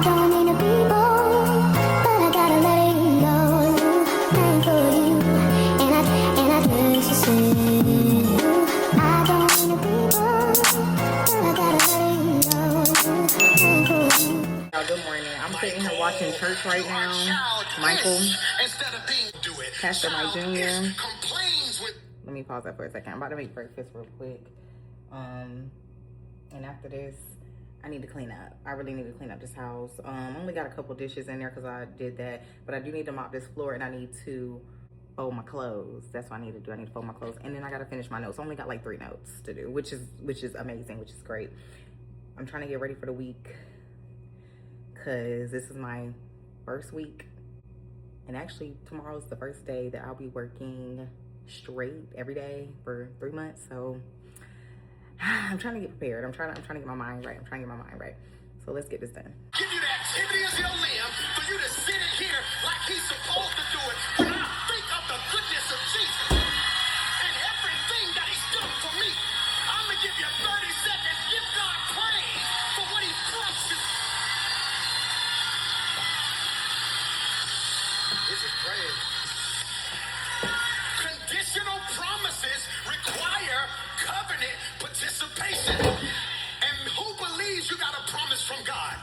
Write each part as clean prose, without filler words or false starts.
don't mean to be bold, but I gotta let it go. Thankful you, and I just said I don't mean to be bold, but I gotta let it go. Thankful you. Good morning. I'm sitting here watching church right now. Michael, Pastor Mike Jr. Let me pause that for a second. I'm about to make breakfast real quick. And after this, I need to clean up. I really need to clean up this house. I only got a couple dishes in there because I did that. But I do need to mop this floor and I need to fold my clothes. That's what I need to do. I need to fold my clothes. And then I got to finish my notes. I only got like 3 notes to do, which is amazing, which is great. I'm trying to get ready for the week because this is my first week. And actually, tomorrow's the first day that I'll be working straight every day for 3 months. So I'm trying to get prepared. I'm trying to get my mind right. So let's get this done. Give you the activity of your limb for you to sit in here like he's supposed to do it. When I think of the goodness of Jesus and everything that he's done for me, I'm going to give you 30 seconds. Give God praise for what he brought you. This is praise. Conditional promises require covenant participation. And who believes you got a promise from God?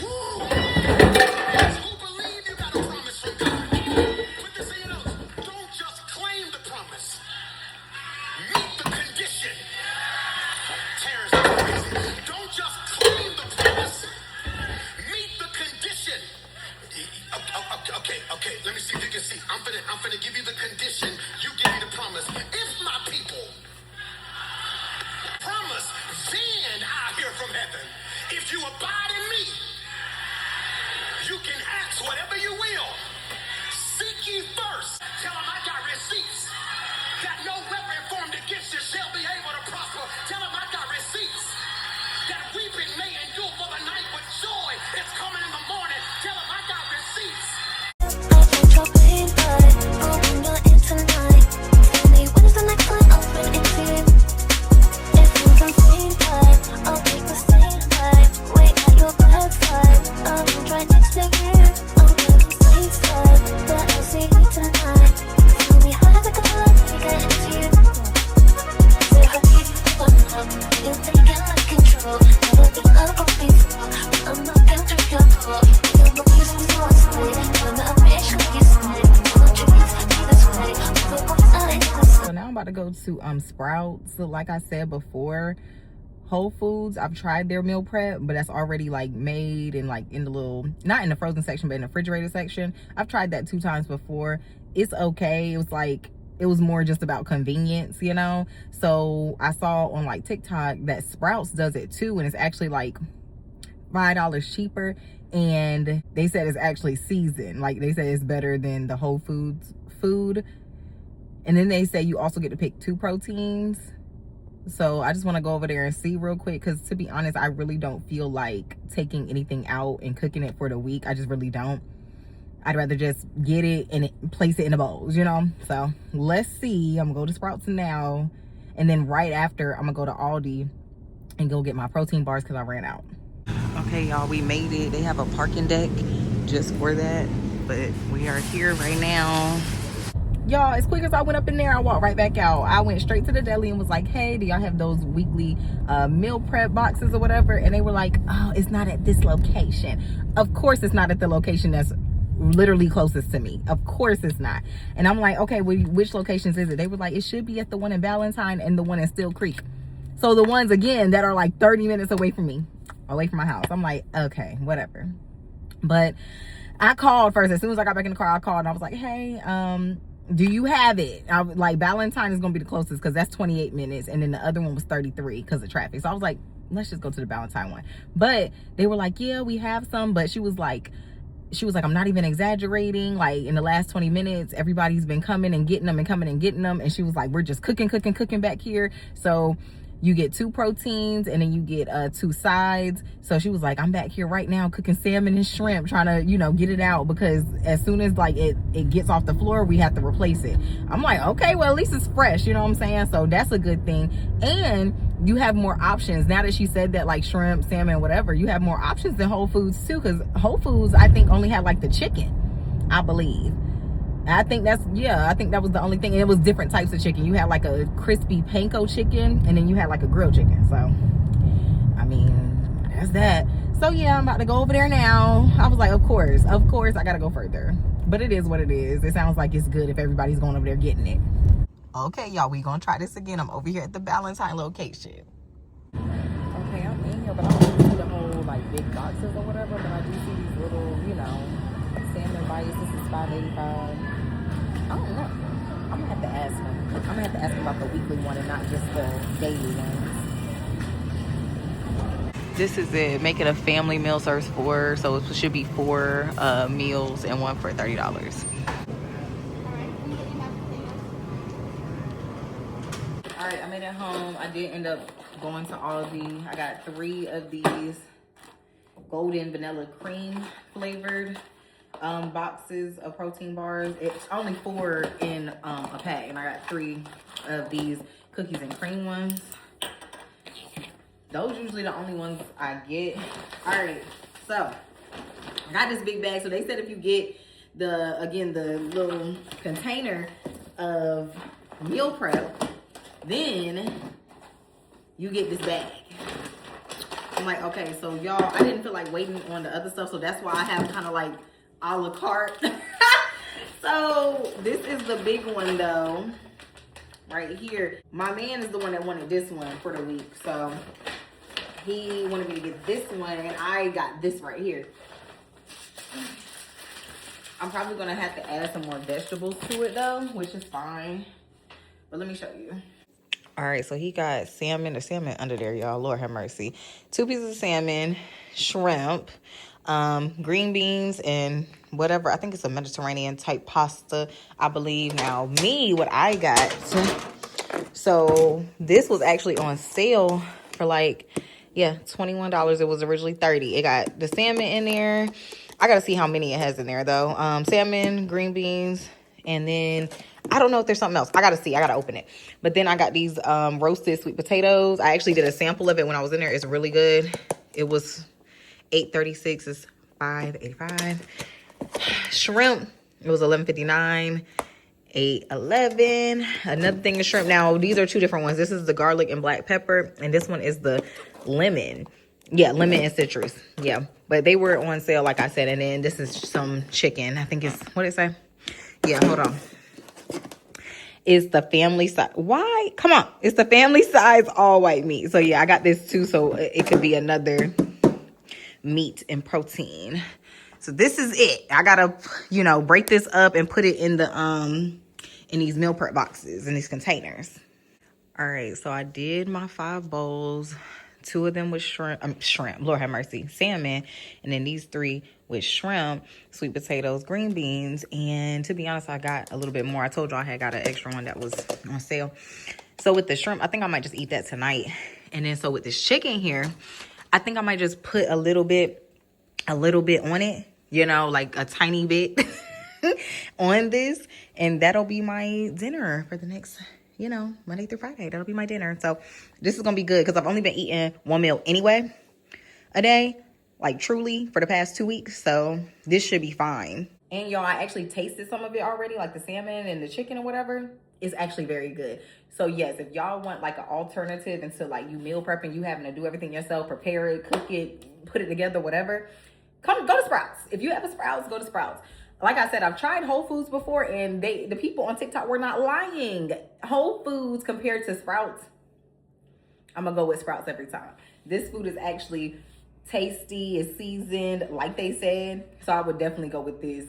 Woo! Who believe you got a promise from God? Put this in your notes. Don't just claim the promise. Meet the condition. Terrence, that's crazy. Don't just claim the promise. Meet the condition. Okay. Let me see if you can see. I'm finna give you the condition. You give me the promise. If my people promise, then I hear from heaven. If you abide in me, you can ask whatever you will. Seek ye first. Tell them I got receipts. That no weapon formed against you shall be able to prosper. Tell them I got receipts. That weeping may endure for the night, but joy is coming in the morning. Tell them I got receipts. To go to Sprouts. So like I said before, Whole Foods, I've tried their meal prep, but that's already like made and like in the little, not in the frozen section, but in the refrigerator section. I've tried that 2 times before. It's okay. It was more just about convenience, you know. So I saw on like TikTok that Sprouts does it too, and it's actually like $5 cheaper, and they said it's actually seasoned. Like they said it's better than the Whole Foods food. And then they say you also get to pick 2 proteins. So I just want to go over there and see real quick, because to be honest, I really don't feel like taking anything out and cooking it for the week. I just really don't. I'd rather just get it and place it in the bowls, you know. So let's see. I'm gonna go to Sprouts now, and then right after I'm gonna go to Aldi and go get my protein bars because I ran out. Okay, y'all, we made it. They have a parking deck just for that, but we are here right now. Y'all, as quick as I went up in there, I walked right back out. I went straight to the deli and was like, hey, do y'all have those weekly meal prep boxes or whatever? And they were like, oh, it's not at this location. Of course it's not at the location that's literally closest to me. Of course it's not. And I'm like, okay, well, which locations is it? They were like, it should be at the one in Valentine and the one in Steel Creek. So the ones, again, that are like 30 minutes away from me, away from my house. I'm like, okay, whatever. But I called first. As soon as I got back in the car, I called and I was like, hey, do you have it? I was like, Valentine is gonna be the closest because that's 28 minutes, and then the other one was 33 because of traffic. So I was like, let's just go to the Valentine one. But they were like, yeah, we have some. But she was like, I'm not even exaggerating. Like in the last 20 minutes, everybody's been coming and getting them and coming and getting them. And she was like, we're just cooking back here. So you get 2 proteins and then you get 2 sides. So she was like, I'm back here right now cooking salmon and shrimp, trying to, you know, get it out, because as soon as like it gets off the floor, we have to replace it. I'm like, okay, well, at least it's fresh, you know what I'm saying? So that's a good thing. And you have more options now that she said that, like shrimp, salmon, whatever. You have more options than Whole Foods too, because Whole Foods I think only had like the chicken, I believe. I think that was the only thing, and it was different types of chicken. You had like a crispy panko chicken, and then you had like a grilled chicken. So I mean, that's that. So yeah, I'm about to go over there now. I was like, of course I gotta go further, but it is what it is. It sounds like it's good if everybody's going over there getting it. Okay, y'all, we gonna try this again. I'm over here at the Valentine location. Okay, I'm in here, but I don't see the whole like big boxes or whatever, but I do see these little, you know, salmon bites. This is $5.85. I don't know. I'm gonna have to ask him. I'm gonna have to ask him about the weekly one and not just the daily ones. This is it. Make it a family meal serves 4, so it should be 4 meals and one for $30. All right, I made it home. I did end up going to Aldi. I got 3 of these golden vanilla cream flavored boxes of protein bars. It's only 4 in a pack, and I got 3 of these cookies and cream ones. Those usually the only ones I get. All right, so I got this big bag. So they said if you get the little container of meal prep, then you get this bag. I'm like, okay, so y'all, I didn't feel like waiting on the other stuff, so that's why I have kind of like a la carte. So this is the big one though, right here. My man is the one that wanted this one for the week, so he wanted me to get this one, and I got this right here. I'm probably gonna have to add some more vegetables to it though, which is fine, but let me show you. All right, so he got salmon. The salmon under there, y'all. Lord have mercy. 2 pieces of salmon, shrimp, green beans, and whatever. I think it's a Mediterranean type pasta, I believe. Now, what I got. So this was actually on sale for like, $21. It was originally $30. It got the salmon in there. I got to see how many it has in there, though. Salmon, green beans, and then I don't know if there's something else. I got to see. I got to open it. But then I got these roasted sweet potatoes. I actually did a sample of it when I was in there. It's really good. It was $8.36. It's $5.85. Shrimp, it was $11.59. $8.11. Another thing is shrimp. Now, these are 2 different ones. This is the garlic and black pepper, and this one is the lemon. Yeah, lemon and citrus. Yeah, but they were on sale, like I said. And then this is some chicken. I think it's, what did it say? Yeah, hold on. It's the family size. Why? Come on. It's the family size all white meat. So yeah, I got this too. So it could be another meat and protein. So this is it. I gotta, break this up and put it in the in these meal prep boxes, in these containers. All right, so I did my 5 bowls. 2 of them with shrimp, Lord have mercy, salmon, and then these 3 with shrimp, sweet potatoes, green beans, and to be honest, I got a little bit more. I told you I had got an extra one that was on sale. So with the shrimp, I think I might just eat that tonight. And then so with this chicken here, I think I might just put a little bit on it, like a tiny bit on this, and that'll be my dinner for the next, Monday through Friday. That'll be my dinner. So this is gonna be good because I've only been eating 1 meal anyway a day, like truly, for the past 2 weeks. So this should be fine. And y'all, I actually tasted some of it already, like the salmon and the chicken or whatever. It's actually very good. So yes, if y'all want like an alternative into like you meal prepping, you having to do everything yourself, prepare it, cook it, put it together, whatever, go to Sprouts. If you have a Sprouts, go to Sprouts. Like I said, I've tried Whole Foods before, and the people on TikTok were not lying. Whole Foods compared to Sprouts, I'm gonna go with Sprouts every time. This food is actually tasty, it's seasoned like they said. So I would definitely go with this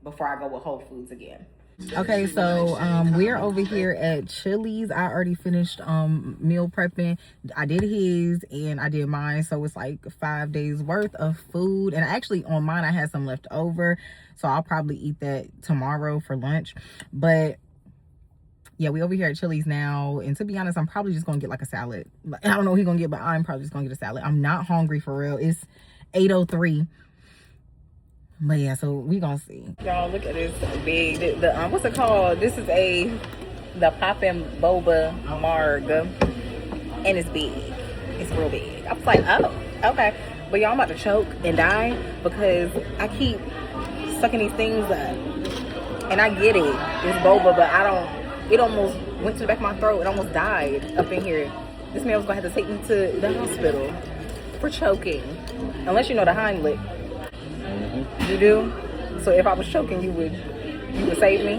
before I go with Whole Foods again. Okay, so we're over here at Chili's. I already finished meal prepping. I did his and I did mine, so it's like 5 days worth of food. And actually on mine I had some left over, so I'll probably eat that tomorrow for lunch. But yeah, we over here at Chili's now, and to be honest, I'm probably just gonna get like a salad. I don't know what he's gonna get, but I'm probably just gonna get a salad. I'm not hungry for real. It's 8:03. But yeah, so we gonna see. Y'all, look at this big, what's it called? This is the Poppin' Boba Marg. and it's big. It's real big. I was like, oh, okay. But y'all, I'm about to choke and die because I keep sucking these things up. And I get it. It's boba, but I don't, it almost went to the back of my throat. It almost died up in here. This man was gonna have to take me to the hospital for choking. Unless you know the Heimlich. You do? So if I was choking, you would save me?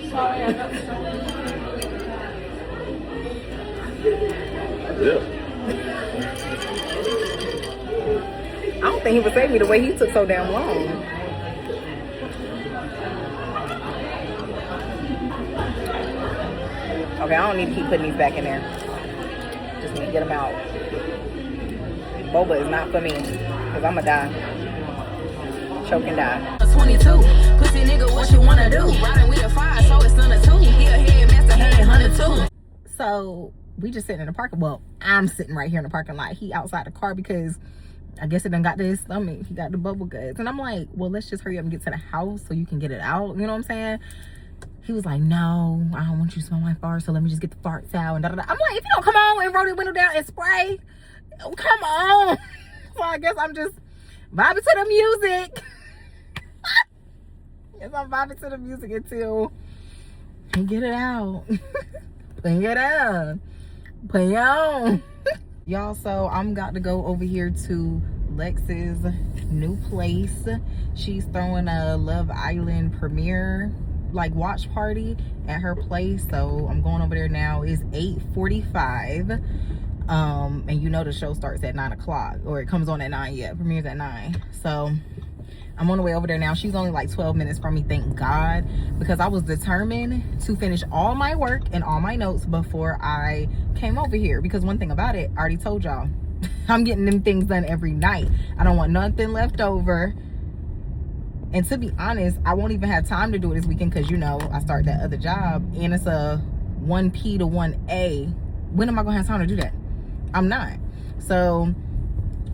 Yeah. I don't think he would save me the way he took so damn long. Okay, I don't need to keep putting these back in there. Just need to get them out. Boba is not for me, because I'm going to die. Choke and die. 22, pussy nigga, what you wanna do? Riding with a 5, so it's on a 2. He a head master, he ain't 102. So we just sitting in the parking. Well, I'm sitting right here in the parking lot. He outside the car because I guess it done got to his stomach. He got the bubble guts. And I'm like, well, let's just hurry up and get to the house so you can get it out. You know what I'm saying? He was like, no, I don't want you to smell my farts, so let me just get the farts out. And da, da, da. I'm like, if you don't come on and roll the window down and spray, come on. So I guess I'm just vibing to the music. Yes, I'm vibing to the music until I get it out. Bring it on. Put it on. Y'all, so I'm got to go over here to Lex's new place. She's throwing a Love Island premiere like watch party at her place, so I'm going over there now. It's 8:45, and you know the show starts at 9 o'clock, or it comes on at 9. Yeah, premieres at 9. So I'm on the way over there now. She's only like 12 minutes from me, thank God, because I was determined to finish all my work and all my notes before I came over here. Because one thing about it, I already told y'all, I'm getting them things done every night. I don't want nothing left over. And to be honest, I won't even have time to do it this weekend because, you know, I start that other job and it's a 1P to 1A. When am I going to have time to do that? I'm not. So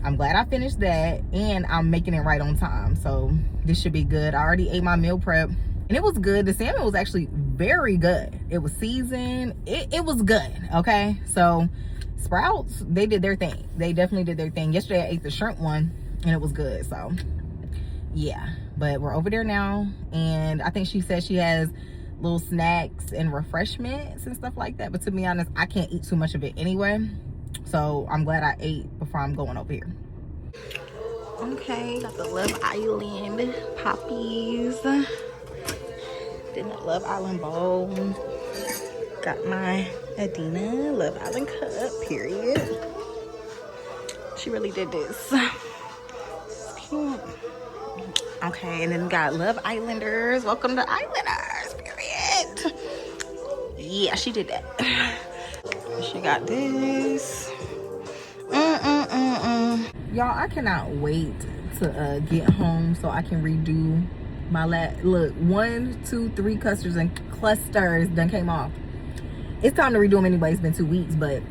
I'm glad I finished that and I'm making it right on time. So this should be good. I already ate my meal prep and it was good. The salmon was actually very good. It was seasoned. It was good. Okay. So Sprouts, they did their thing. They definitely did their thing. Yesterday I ate the shrimp one and it was good. So yeah, but we're over there now. And I think she said she has little snacks and refreshments and stuff like that. But to be honest, I can't eat too much of it anyway. So I'm glad I ate before I'm going over here. Okay, got the Love Island poppies. Then the Love Island bowl. Got my Dina Love Island cup, period. She really did this. Cute. Okay, and then got Love Islanders. Welcome to Islanders, period. Yeah, she did that. She got this. Y'all, I cannot wait to get home so I can redo my look, 1, 2, 3 clusters done came off. It's time to redo them anyway. It's been 2 weeks, but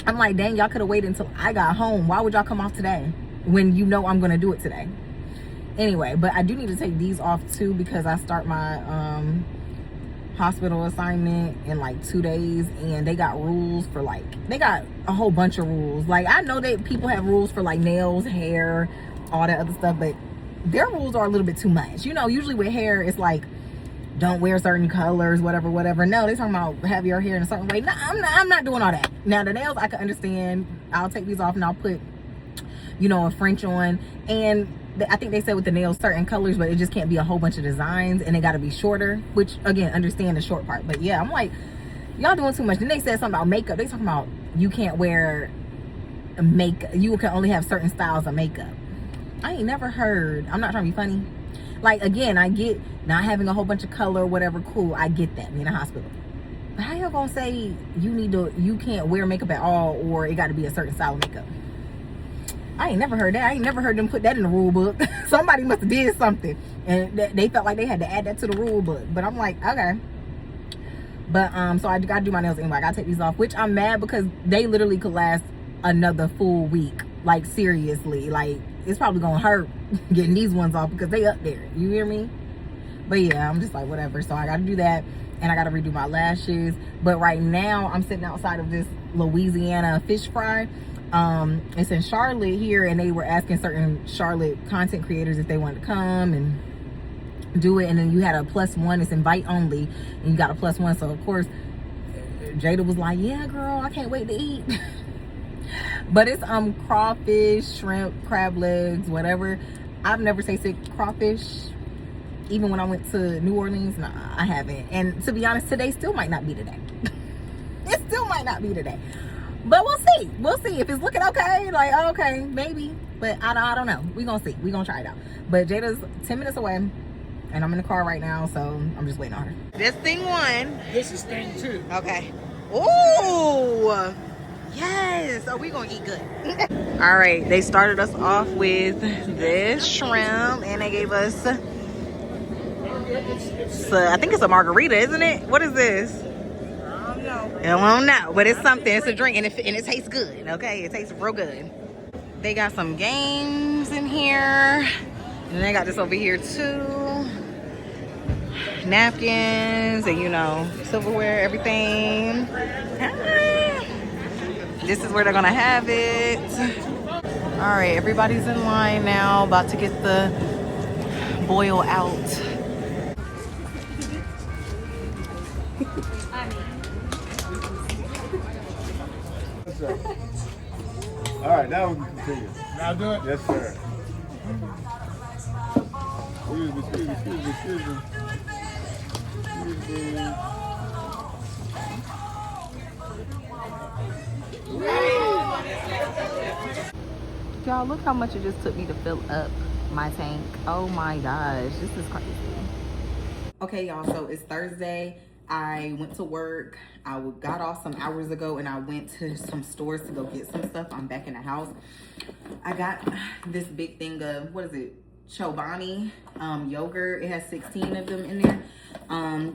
I'm like, dang, y'all could have waited until I got home. Why would y'all come off today when you know I'm gonna do it today? Anyway, but I do need to take these off too because I start my hospital assignment in like 2 days, and they got rules for like, they got a whole bunch of rules. Like, I know that people have rules for like nails, hair, all that other stuff, but their rules are a little bit too much. You know, usually with hair, it's like, don't wear certain colors, whatever. No, they talking about have your hair in a certain way. No, I'm not doing all that. Now the nails I can understand. I'll take these off and I'll put, you know, a French on. And I think they said with the nails certain colors, but it just can't be a whole bunch of designs, and they got to be shorter, which again, understand the short part. But yeah, I'm like, y'all doing too much. Then they said something about makeup. They talking about you can't wear makeup, you can only have certain styles of makeup. I ain't never heard. I'm not trying to be funny. Like, again, I get not having a whole bunch of color or whatever, cool, I get that in a hospital. But how y'all gonna say you can't wear makeup at all, or it got to be a certain style of makeup? I ain't never heard that. I ain't never heard them put that in the rule book. Somebody must have did something, and they felt like they had to add that to the rule book. But I'm like, okay. But so I gotta do my nails anyway. I gotta take these off, which I'm mad because they literally could last another full week. Like, seriously, like, it's probably gonna hurt getting these ones off because they up there. You hear me? But yeah, I'm just like, whatever. So I gotta do that. and I gotta redo my lashes. But right now I'm sitting outside of this Louisiana fish fry. It's in Charlotte here, and they were asking certain Charlotte content creators if they wanted to come and do it. And then you had a +1, it's invite only, and you got a +1. So of course Jada was like, yeah girl, I can't wait to eat. But it's crawfish, shrimp, crab legs, whatever. I've never tasted crawfish. Even when I went to New Orleans, nah, I haven't. And to be honest, today still might not be today. It still might not be today. But we'll see. We'll see. If it's looking okay, like, okay, maybe. But I don't know. We're going to see. We're going to try it out. But Jada's 10 minutes away. And I'm in the car right now, so I'm just waiting on her. This thing 1. This is thing 2. Okay. Ooh. Yes. Oh, we going to eat good. All right. They started us off with this shrimp. And they gave us... So I think it's a margarita, isn't it? What is this? I don't know, but it's something. It's a drink, and it tastes good. Okay, it tastes real good. They got some games in here, and they got this over here too. Napkins and silverware, everything. This is where they're gonna have it. All right, everybody's in line now, about to get the boil out. All right, now we can continue. Now do it. Yes, sir. Excuse me. Y'all, look how much it just took me to fill up my tank. Oh my gosh, this is crazy. Okay, y'all, so it's Thursday. I went to work. I got off some hours ago, and I went to some stores to go get some stuff. I'm back in the house. I got this big thing of, what is it? Chobani yogurt. It has 16 of them in there.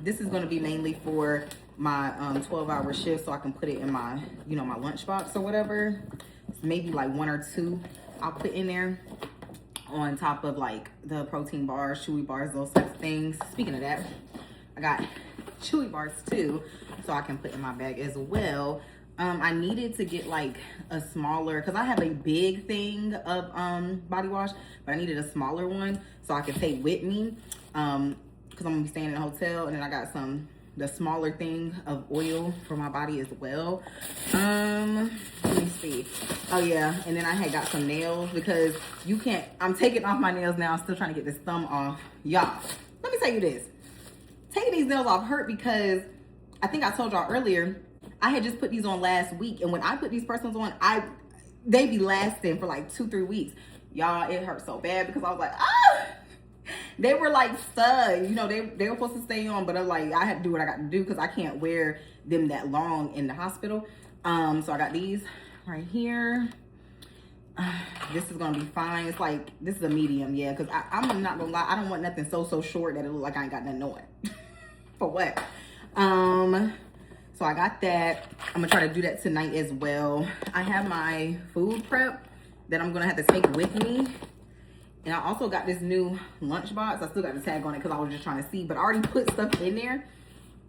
This is going to be mainly for my 12-hour shift, so I can put it in my, my lunchbox or whatever. Maybe like 1 or 2 I'll put in there on top of like the protein bars, chewy bars, those types of things. Speaking of that, I got chewy bars too, so I can put in my bag as well. I needed to get like a smaller, because I have a big thing of body wash, but I needed a smaller one so I could take with me, because I'm gonna be staying in a hotel. And then I got the smaller thing of oil for my body as well. Let me see. Oh yeah, and then I had got some nails, because I'm taking off my nails now. I'm still trying to get this thumb off. Y'all, let me tell you this. Taking these nails off hurt, because I think I told y'all earlier, I had just put these on last week, and when I put these personals on, they be lasting for like 2-3 weeks. Y'all, it hurt so bad, because I was like, ah! They were like studs, they were supposed to stay on, but I'm like, I had to do what I got to do, because I can't wear them that long in the hospital. So I got these right here. This is gonna be fine. It's like, this is a medium, yeah, because I'm not gonna lie, I don't want nothing so short that it look like I ain't got nothing on. For what? So I got that. I'm gonna try to do that tonight as well. I have my food prep that I'm gonna have to take with me. And I also got this new lunchbox. I still got the tag on it because I was just trying to see, but I already put stuff in there.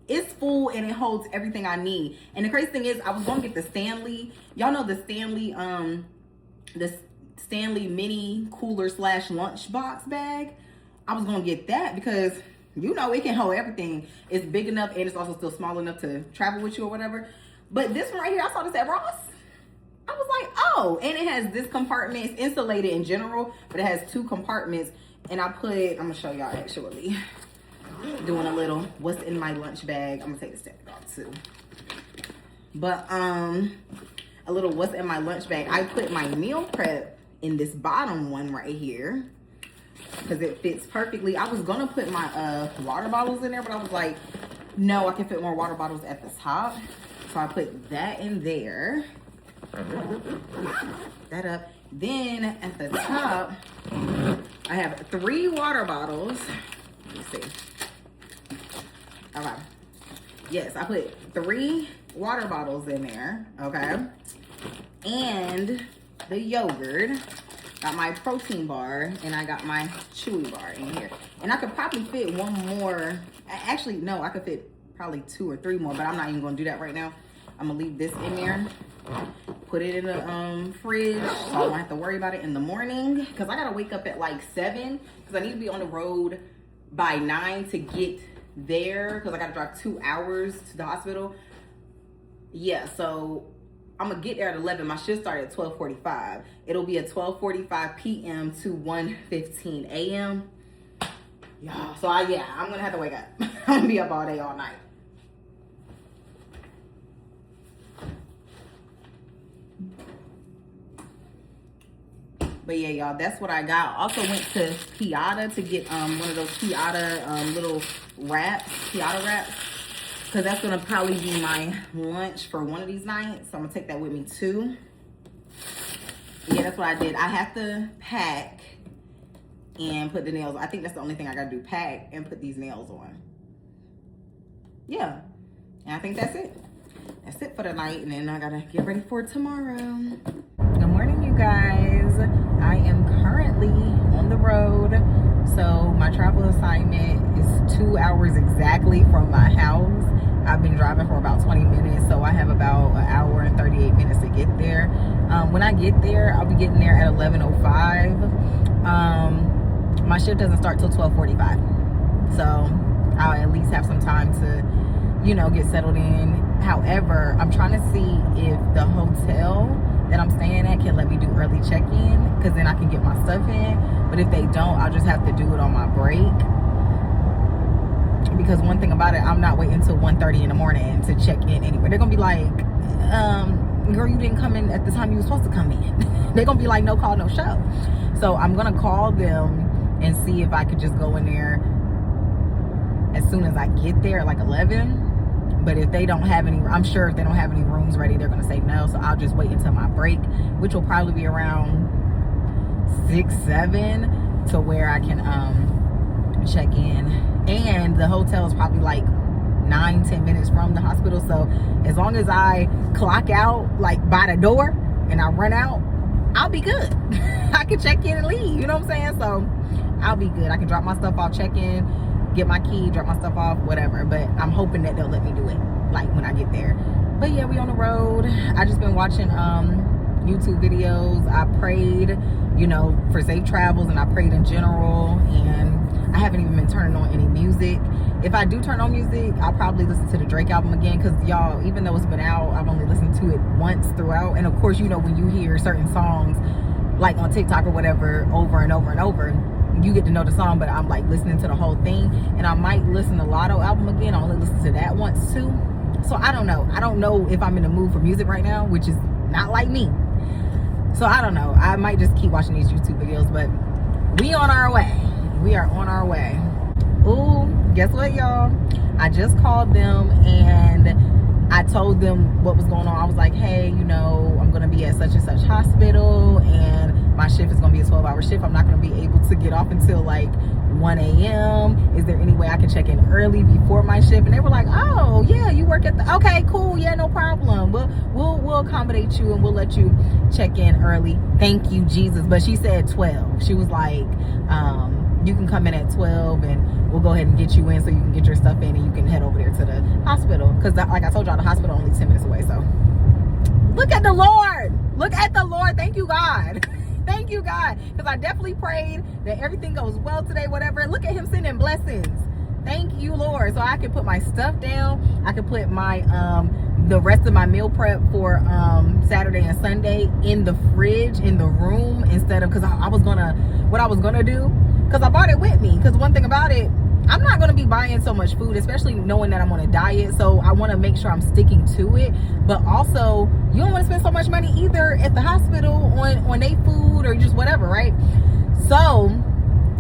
It's full and it holds everything I need. And the crazy thing is, I was gonna get the Stanley. Y'all know the Stanley mini cooler / lunchbox bag. I was gonna get that because it can hold everything. It's big enough, and it's also still small enough to travel with you or whatever. But this one right here, I saw this at Ross. I was like, oh, and it has this compartment. It's insulated in general, but it has 2 compartments. And I'm gonna show y'all actually. Doing a little what's in my lunch bag. I'm gonna take this tag off too. But a little what's in my lunch bag. I put my meal prep in this bottom one right here, because it fits perfectly. I was gonna put my water bottles in there, but I was like, no, I can fit more water bottles at the top. So I put that in there. That up. Then at the top, I have 3 water bottles. Let me see. Okay. Yes, I put 3 water bottles in there. Okay. And the yogurt. Got my protein bar, and I got my chewy bar in here. And I could probably fit one more. Actually, no, I could fit probably 2 or 3 more, but I'm not even gonna do that right now. I'm gonna leave this in there, put it in the fridge, so I won't have to worry about it in the morning, because I gotta wake up at like 7, because I need to be on the road by 9 to get there, because I gotta drive 2 hours to the hospital. Yeah, so I'm gonna get there at 11. My shift started at 12:45. It'll be at 12:45 p.m. to 1:15 a.m. Yeah, so I'm gonna have to wake up. I'm gonna be up all day, all night. But yeah, y'all, that's what I got. Also went to Piata to get one of those Piata little wraps, Piata wraps, because that's gonna probably be my lunch for one of these nights. So I'm gonna take that with me too. Yeah, that's what I did. I have to pack and put the nails. I think that's the only thing I gotta do, pack and put these nails on. Yeah, and I think that's it. That's it for the night, and then I gotta get ready for tomorrow. Good morning, you guys. I am currently on the road. So my travel assignment is 2 hours exactly from my house. I've been driving for about 20 minutes, so I have about an hour and 38 minutes to get there. When I get there, I'll be getting there at 11:05. My shift doesn't start till 12:45, so I'll at least have some time to, you know, get settled in. However, I'm trying to see if the hotel that I'm staying at can let me do early check-in, because then I can get my stuff in. But if they don't, I'll just have to do it on my break. Because one thing about it, I'm not waiting until 1:30 in the morning to check in anywhere. They're gonna be like, girl, you didn't come in at the time you were supposed to come in. They're gonna be like, no call, no show. So I'm gonna call them and see if I could just go in there as soon as I get there, like 11. But if they don't have any, I'm sure if they don't have any rooms ready, they're gonna say no. So I'll just wait until my break, which will probably be around 6, 7, to where I can check in. And the hotel is probably like 9, 10 minutes from the hospital. So as long as I clock out like by the door and I run out, I'll be good. I can check in and leave, you know what I'm saying? So I'll be good. I can drop my stuff off, check in, get my key, drop my stuff off, whatever. But I'm hoping that they'll let me do it like when I get there. But yeah, we on the road. I just been watching YouTube videos. I prayed, you know, for safe travels, and I prayed in general, and I haven't even been turning on any music. If I do turn on music, I'll probably listen to the Drake album again, because y'all, even though it's been out, I've only listened to it once throughout. And of course, you know, when you hear certain songs like on TikTok or whatever over and over and over, you get to know the song. But I'm like listening to the whole thing, and I might listen to Lotto album again. I only listened to that once too. So I don't know if I'm in the mood for music right now, which is not like me. So I don't know, I might just keep watching these YouTube videos. But we on our way. We are on our way. Ooh, guess what, y'all? I just called them and I told them what was going on. I was like, hey, you know, I'm gonna be at such and such hospital, and my shift is gonna be a 12-hour shift. I'm not gonna be able to get off until like 1 a.m. Is there any way I can check in early before my shift? And they were like, oh yeah, you work at the, okay, cool, yeah, no problem. We'll accommodate you, and we'll let you check in early. Thank you, Jesus. But she said 12. She was like, you can come in at 12 and we'll go ahead and get you in so you can get your stuff in, and you can head over there to the hospital. Because like I told y'all, the hospital only 10 minutes away. So look at the Lord. Look at the Lord. Thank you, God. Thank you, God. Because I definitely prayed that everything goes well today, whatever. Look at him sending blessings. Thank you, Lord. So I can put my stuff down. I can put my the rest of my meal prep for Saturday and Sunday in the fridge, in the room, instead of, because what I was gonna do, because I brought it with me. Because one thing about it, I'm not going to be buying so much food, especially knowing that I'm on a diet. So I want to make sure I'm sticking to it. But also, you don't want to spend so much money either at the hospital on their food or just whatever, right? So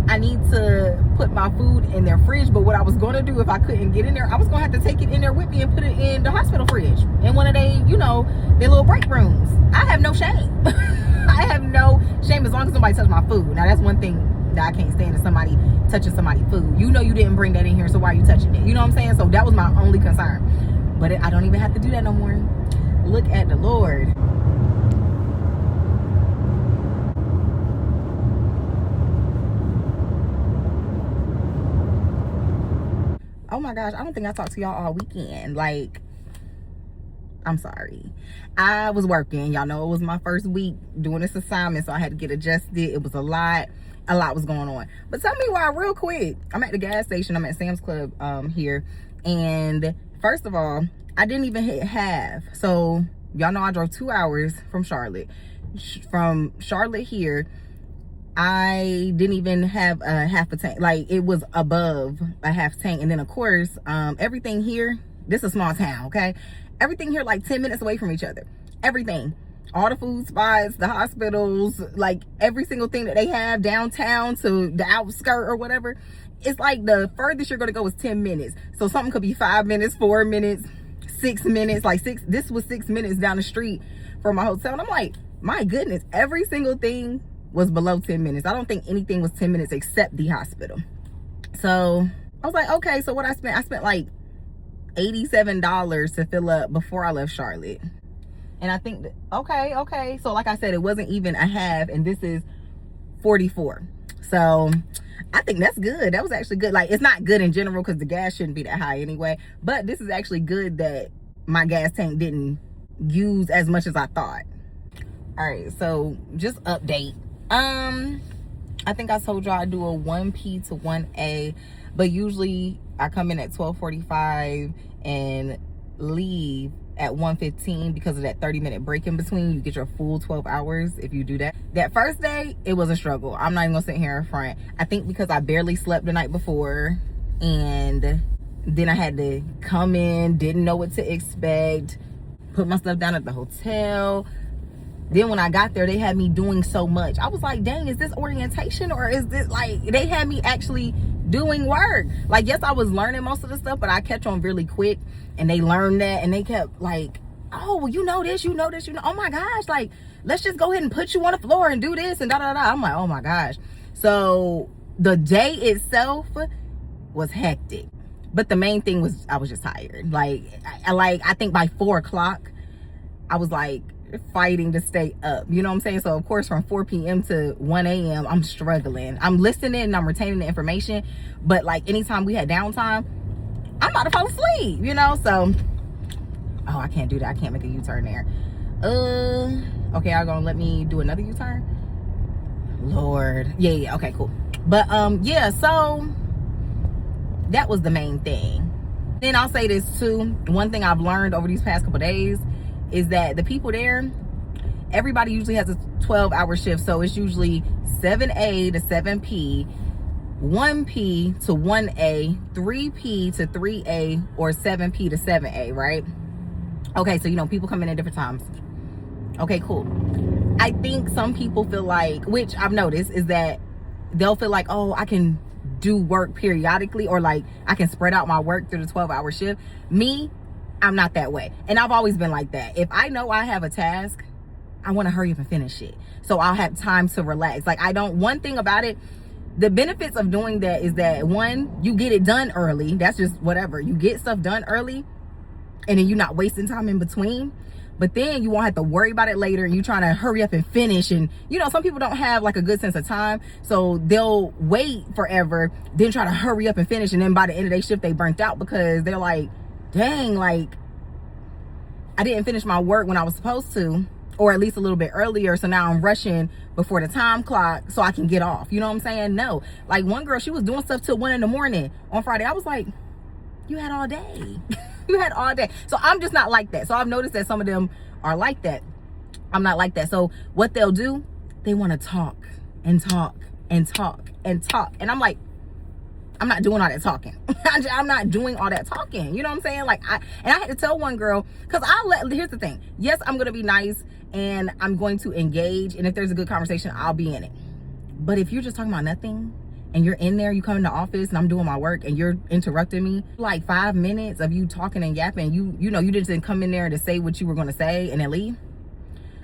I need to put my food in their fridge. But what I was going to do, if I couldn't get in there, I was going to have to take it in there with me and put it in the hospital fridge, in one of their, you know, their little break rooms. I have no shame. I have no shame as long as somebody touches my food. Now, that's one thing that I can't stand, is somebody touching somebody's food. You know you didn't bring that in here, so why are you touching it? You know what I'm saying? So that was my only concern. But I don't even have to do that no more. Look at the Lord. oh my gosh, I don't think I talked to y'all all weekend. Like, I'm sorry. I was working. Y'all know it was my first week doing this assignment, so I had to get adjusted. It was a lot was going on. But tell me why real quick. I'm at the gas station. I'm at Sam's Club here. And first of all, I didn't even hit half. So y'all know I drove 2 hours from Charlotte. From Charlotte here, I didn't even have a half a tank. Like, it was above a half tank. And then of course, everything here, this is a small town, okay? Everything here like 10 minutes away from each other. Everything. All the food spots, the hospitals, like every single thing that they have downtown to the outskirt or whatever. It's like the furthest you're gonna go is 10 minutes. So something could be 5 minutes, 4 minutes, 6 minutes, this was 6 minutes down the street from my hotel. And I'm like, my goodness, every single thing was below 10 minutes. I don't think anything was 10 minutes except the hospital. So I was like, okay, so what I spent like $87 to fill up before I left Charlotte. And I think that, okay. So like I said, it wasn't even a half, and this is 44. So I think that's good. That was actually good. Like, it's not good in general because the gas shouldn't be that high anyway. But this is actually good that my gas tank didn't use as much as I thought. All right, so just update. I think I told y'all I do a 1P to 1A, but usually I come in at 12:45 and leave at 1:15 because of that 30-minute break in between. You get your full 12 hours if you do that. That first day, it was a struggle. I'm not even gonna sit here in front. I think because I barely slept the night before, and then I had to come in, didn't know what to expect, put my stuff down at the hotel. Then when I got there, they had me doing so much. I was like, dang, is this orientation, or is this like, they had me actually doing work? Like, yes, I was learning most of the stuff, but I catch on really quick, and they learned that, and they kept like, oh, well, you know this, oh my gosh, like, let's just go ahead and put you on the floor and do this and da. I'm like, oh my gosh. So the day itself was hectic, but the main thing was I was just tired. Like, I think by 4 o'clock, I was like fighting to stay up, you know what I'm saying? So of course, from 4 p.m. to 1 a.m. I'm struggling. I'm listening and I'm retaining the information, but like anytime we had downtime, I'm about to fall asleep, you know? So, oh, I can't do that. I can't make a U-turn there. Okay, y'all gonna let me do another U-turn? Lord. Yeah, okay, cool. But yeah, so that was the main thing. Then I'll say this too. One thing I've learned over these past couple days is that the people there, everybody usually has a 12-hour shift. So it's usually 7A to 7P, 1P to 1A, 3P to 3A, or 7P to 7A, right? Okay, so you know, people come in at different times. Okay, cool. I think some people feel like, which I've noticed, is that they'll feel like, oh, I can do work periodically, or like I can spread out my work through the 12-hour shift. Me, I'm not that way. And I've always been like that. If I know I have a task, I want to hurry up and finish it, so I'll have time to relax. Like, one thing about it, the benefits of doing that is that, one, you get it done early. That's just whatever. You get stuff done early, and then you're not wasting time in between. But then you won't have to worry about it later, and you trying to hurry up and finish. And you know, some people don't have like a good sense of time, so they'll wait forever, then try to hurry up and finish, and then by the end of their shift, they burnt out because they're like, dang, like, I didn't finish my work when I was supposed to, or at least a little bit earlier, so now I'm rushing before the time clock so I can get off. You know what I'm saying? No. Like, one girl, she was doing stuff till 1 a.m. on Friday. I was like, you had all day. You had all day. So I'm just not like that. So I've noticed that some of them are like that. I'm not like that. So what they'll do, they want to talk and talk and talk and talk. And I'm like, I'm not doing all that talking. I'm not doing all that talking. You know what I'm saying? Like, I had to tell one girl, because here's the thing. Yes, I'm going to be nice and I'm going to engage. And if there's a good conversation, I'll be in it. But if you're just talking about nothing, and you're in there, you come in the office and I'm doing my work and you're interrupting me, like 5 minutes of you talking and yapping, you know, you didn't come in there to say what you were going to say and then leave.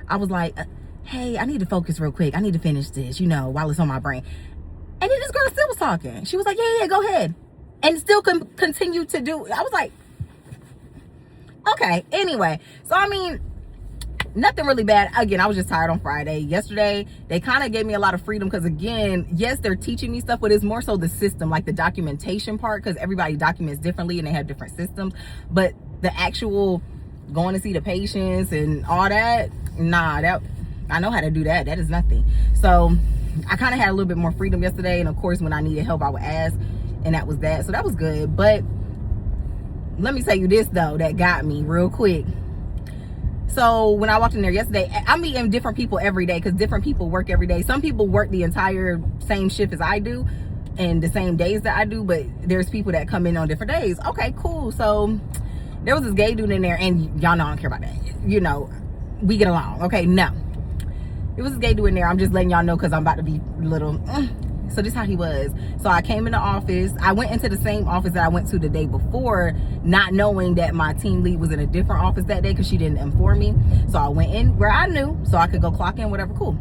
I was like, hey, I need to focus real quick. I need to finish this, you know, while it's on my brain. And then this girl still was talking. She was like, yeah, go ahead. And still continue to do. I was like, okay, anyway. So, I mean, nothing really bad. Again, I was just tired on Friday. Yesterday, they kind of gave me a lot of freedom because, again, yes, they're teaching me stuff, but it's more so the system, like the documentation part, because everybody documents differently and they have different systems. But the actual going to see the patients and all that, nah, that I know how to do that. That is nothing. So I kind of had a little bit more freedom yesterday. And of course, when I needed help, I would ask. And that was that. So that was good. But let me tell you this, though, that got me real quick. So when I walked in there yesterday, I'm meeting different people every day because different people work every day. Some people work the entire same shift as I do and the same days that I do, but there's people that come in on different days. Okay, cool. So there was this gay dude in there, and y'all know I don't care about that. You know, we get along. Okay, no. It was this gay dude in there. I'm just letting y'all know because I'm about to be a little... So this is how he was. So I came in the office. I went into the same office that I went to the day before, not knowing that my team lead was in a different office that day because she didn't inform me. So I went in where I knew so I could go clock in, whatever. Cool.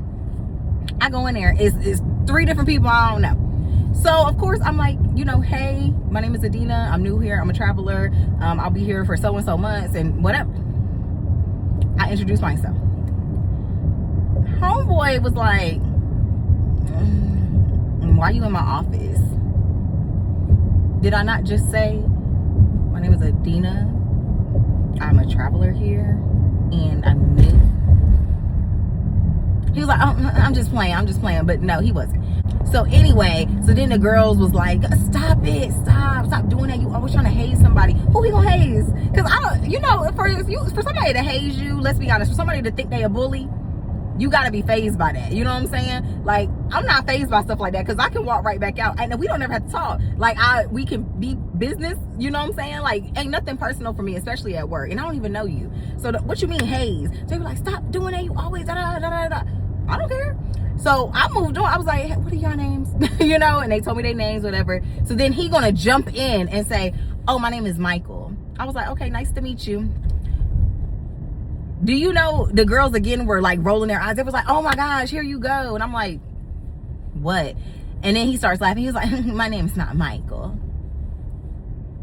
I go in there. It's 3 different people I don't know. So of course I'm like, you know, hey, my name is Dina. I'm new here. I'm a traveler. I'll be here for so and so months and whatever. I introduced myself. Homeboy was like, why you in my office? Did I not just say my name is Dina? I'm a traveler here and I'm new. He was like, oh, I'm just playing, but no, he wasn't. So anyway, so then the girls was like, stop doing that. You always trying to haze somebody. Who we gonna haze? Because I don't, you know, for somebody to haze you, let's be honest, for somebody to think they a bully, you gotta be fazed by that. You know what I'm saying? Like, I'm not fazed by stuff like that because I can walk right back out and we don't ever have to talk. Like, we can be business. You know what I'm saying? Like, ain't nothing personal for me, especially at work. And I don't even know you. So what you mean haze? So they were like, stop doing that. You always da da da da da. I don't care. So I moved on. I was like, hey, what are your names? You know? And they told me their names, whatever. So then he gonna jump in and say, oh, my name is Michael. I was like, okay, nice to meet you. Do you know the girls again were like rolling their eyes? It was like, oh my gosh, here you go. And I'm like, what? And then he starts laughing. He was like, my name's not Michael.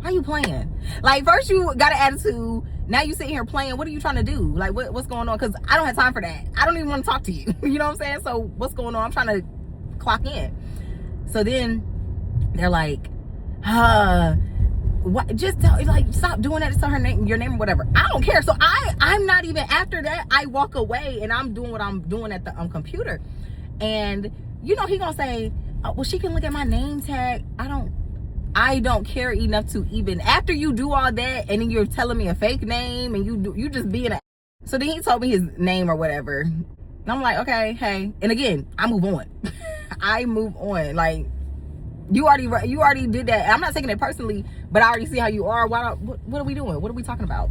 How you playing? Like, first you got an attitude. Now you sitting here playing. What are you trying to do? Like, what's going on? Because I don't have time for that. I don't even want to talk to you. You know what I'm saying? So what's going on? I'm trying to clock in. So then they're like, what? Just tell, like, stop doing that. Just tell her name, your name or whatever. I don't care. So I'm not even, after that, I walk away and I'm doing what I'm doing at the computer. And you know, he gonna say, oh, well, she can look at my name tag. I don't care enough to even, after you do all that and then you're telling me a fake name and you just being a. So then he told me his name or whatever. And I'm like, okay, hey. And again, I move on. I move on. Like, you already did that. I'm not taking it personally, but I already see how you are. What are we doing? What are we talking about?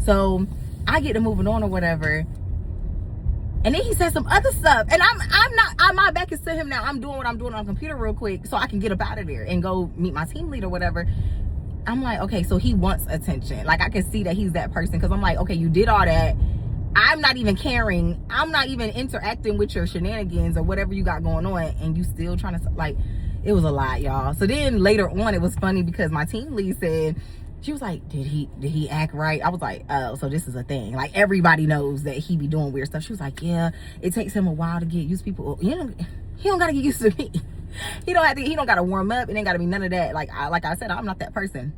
So I get to moving on or whatever. And then he said some other stuff. And my back is to him now. I'm doing what I'm doing on the computer real quick so I can get up out of there and go meet my team lead or whatever. I'm like, okay, so he wants attention. Like, I can see that he's that person because I'm like, okay, you did all that. I'm not even caring. I'm not even interacting with your shenanigans or whatever you got going on. And you still trying to, like, it was a lot, y'all. So then later on, it was funny because my team lead said, she was like, did he act right? I was like, oh, so this is a thing. Like, everybody knows that he be doing weird stuff. She was like, yeah, it takes him a while to get used to people. You know, he don't got to get used to me. He don't got to warm up. It ain't got to be none of that. Like I said, I'm not that person.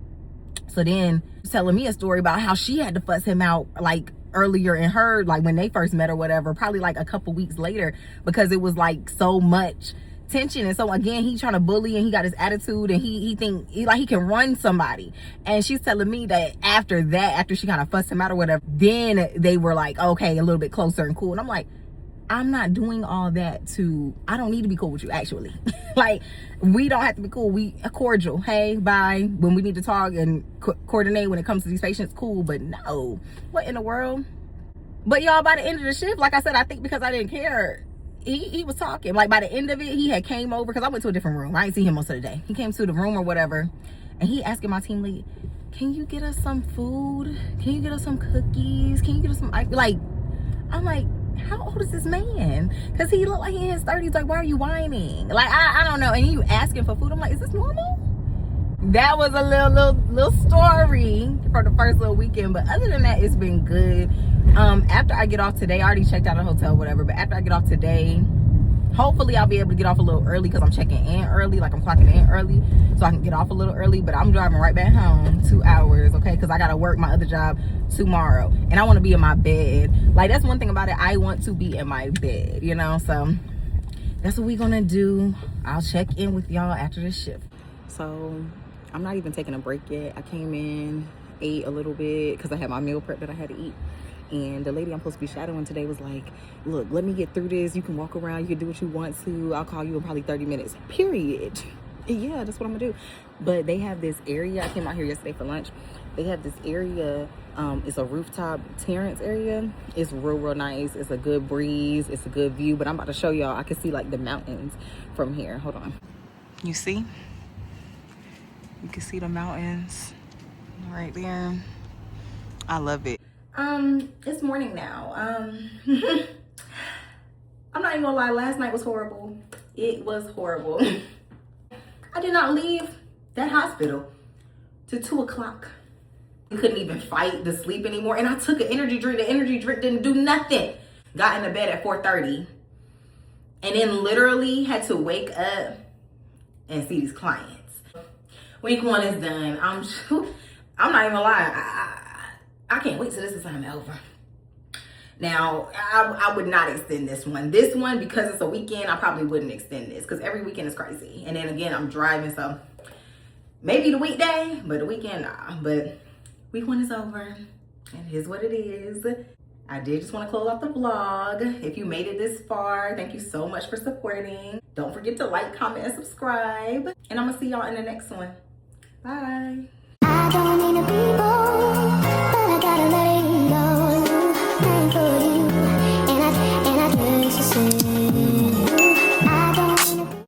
So then telling me a story about how she had to fuss him out, like, earlier in her, like, when they first met or whatever, probably like a couple weeks later, because it was like so much tension. And so again, he trying to bully and he got his attitude and he think he can run somebody. And she's telling me that after she kind of fussed him out or whatever, then they were like, okay, a little bit closer and cool. And I'm like, I'm not doing all that I don't need to be cool with you, actually. Like, we don't have to be cool. We are cordial. Hey, bye. When we need to talk and coordinate when it comes to these patients, cool. But no, what in the world? But y'all, by the end of the shift, like I said, I think because I didn't care, he was talking. Like, by the end of it, he had came over because I went to a different room. I didn't see him most of the day. He came to the room or whatever, and he asking my team lead, can you get us some food? Can you get us some cookies? Can you get us some, like, I'm like, how old is this man? Because he looked like he in his 30s. Like, why are you whining? Like, I don't know. And you asking for food. I'm like, is this normal? that was a little story for the first little weekend. But other than that, it's been good. After I get off today, I already checked out a hotel, whatever. But after I get off today, hopefully I'll be able to get off a little early because I'm checking in early, like I'm clocking in early, so I can get off a little early. But I'm driving right back home, 2 hours, okay? Because I gotta work my other job tomorrow, and I want to be in my bed. Like, that's one thing about it. I want to be in my bed, you know. So that's what we gonna do. I'll check in with y'all after this shift. So I'm not even taking a break yet. I came in, ate a little bit because I had my meal prep that I had to eat. And the lady I'm supposed to be shadowing today was like, look, let me get through this. You can walk around. You can do what you want to. I'll call you in probably 30 minutes, period. Yeah, that's what I'm going to do. But they have this area. I came out here yesterday for lunch. They have this area. It's a rooftop terrace area. It's real nice. It's a good breeze. It's a good view. But I'm about to show y'all. I can see like the mountains from here. Hold on. You see? You can see the mountains right there. I love it. It's morning now. I'm not even gonna lie, last night was horrible. It was horrible. I did not leave that hospital till 2 o'clock. I couldn't even fight to sleep anymore. And I took an energy drink. The energy drink didn't do nothing. Got into bed at 4:30. And then literally had to wake up and see these clients. Week 1 is done. I'm not even gonna lie. I can't wait till this assignment over. Now, I would not extend this one. This one, because it's a weekend, I probably wouldn't extend this because every weekend is crazy. And then again, I'm driving, so maybe the weekday, but the weekend, nah. But week 1 is over. It is what it is. I did just want to close off the vlog. If you made it this far, thank you so much for supporting. Don't forget to like, comment, and subscribe. And I'm going to see y'all in the next one. Bye.